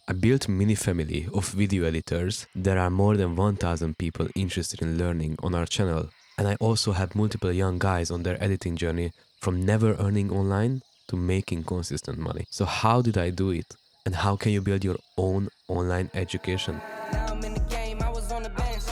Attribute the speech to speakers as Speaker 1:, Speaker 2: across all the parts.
Speaker 1: I built a mini family of video editors. There are more than 1000 people interested in learning on our channel. And I also have multiple young guys on their editing journey from never earning online to making consistent money. So how did I do it? And how can you build your own online education?
Speaker 2: Now I'm in the game, I was on the bench.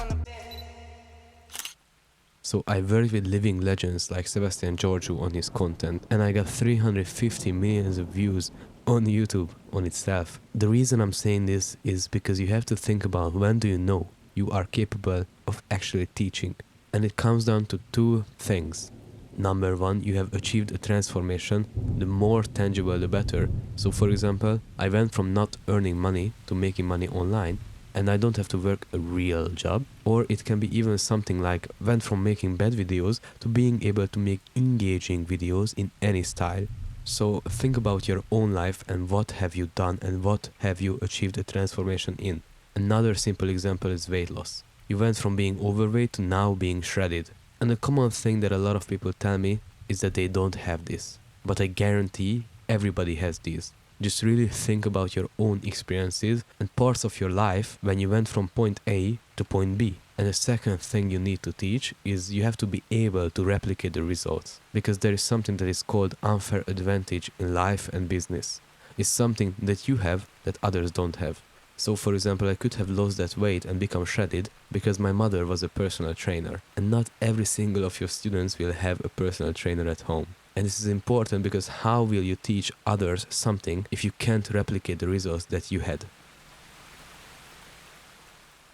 Speaker 1: So I work with living legends like Sebastian Georgiou on his content, and I got 350 millions of views on YouTube on itself. The reason I'm saying this is because you have to think about when do you know you are capable of actually teaching. And it comes down to two things. Number one, you have achieved a transformation. The more tangible, the better. So for example, I went from not earning money to making money online, and I don't have to work a real job. Or it can be even something like went from making bad videos to being able to make engaging videos in any style. So think about your own life and what have you done and what have you achieved a transformation in. Another simple example is weight loss. You went from being overweight to now being shredded. And the common thing that a lot of people tell me is that they don't have this. But I guarantee everybody has these. Just really think about your own experiences and parts of your life when you went from point A to point B. And the second thing you need to teach is you have to be able to replicate the results. Because there is something that is called unfair advantage in life and business. It's something that you have that others don't have. So for example, I could have lost that weight and become shredded because my mother was a personal trainer. And not every single of your students will have a personal trainer at home. And this is important because how will you teach others something if you can't replicate the results that you had?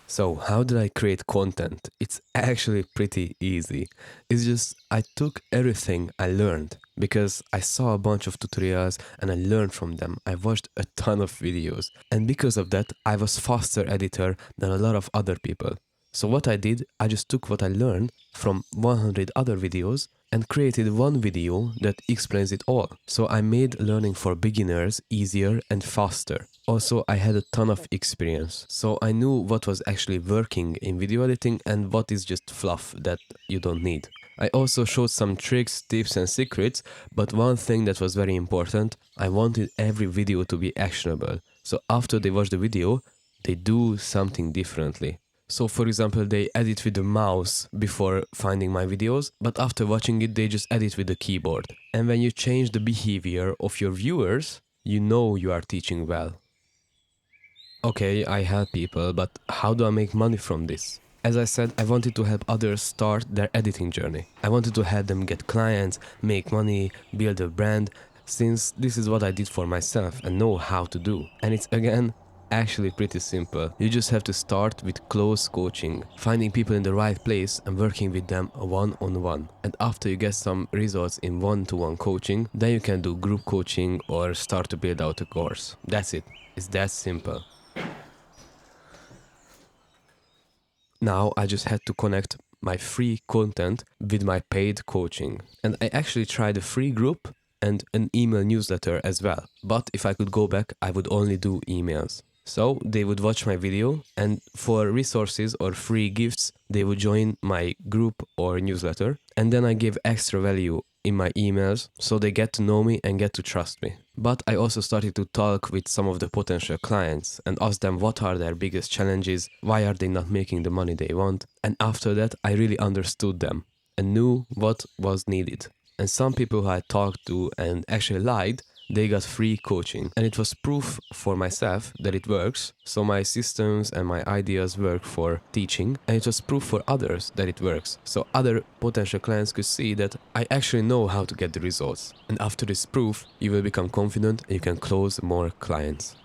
Speaker 1: So how did I create content? It's actually pretty easy. It's just I took everything I learned because I saw a bunch of tutorials and I learned from them. I watched a ton of videos, and because of that I was faster editor than a lot of other people. So what I did, I just took what I learned from 100 other videos and created one video that explains it all. So I made learning for beginners easier and faster. Also, I had a ton of experience, so I knew what was actually working in video editing and what is just fluff that you don't need. I also showed some tricks, tips and secrets, but one thing that was very important, I wanted every video to be actionable. So after they watch the video, they do something differently. So for example, they edit with the mouse before finding my videos, but after watching it, they just edit with the keyboard. And when you change the behavior of your viewers, you know you are teaching well. Okay, I help people, but how do I make money from this? As I said, I wanted to help others start their editing journey. I wanted to help them get clients, make money, build a brand, since this is what I did for myself and know how to do. And it's again, actually pretty simple. You just have to start with close coaching, finding people in the right place and working with them one-on-one. And after you get some results in one-to-one coaching, then you can do group coaching or start to build out a course. That's it. It's that simple. Now I just had to connect my free content with my paid coaching. And I actually tried a free group and an email newsletter as well. But if I could go back, I would only do emails. So they would watch my video, and for resources or free gifts, they would join my group or newsletter. And then I give extra value in my emails so they get to know me and get to trust me. But I also started to talk with some of the potential clients and ask them what are their biggest challenges, why are they not making the money they want. And after that, I really understood them and knew what was needed. And some people who I talked to and actually liked, they got free coaching. And it was proof for myself that it works. So my systems and my ideas work for teaching. And it was proof for others that it works. So other potential clients could see that I actually know how to get the results. And after this proof, you will become confident and you can close more clients.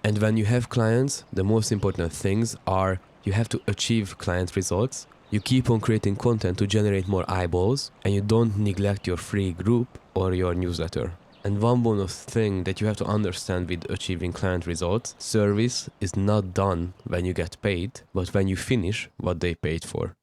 Speaker 1: And when you have clients, the most important things are you have to achieve client results. You keep on creating content to generate more eyeballs, and you don't neglect your free group or your newsletter. And one bonus thing that you have to understand with achieving client results, service is not done when you get paid, but when you finish what they paid for.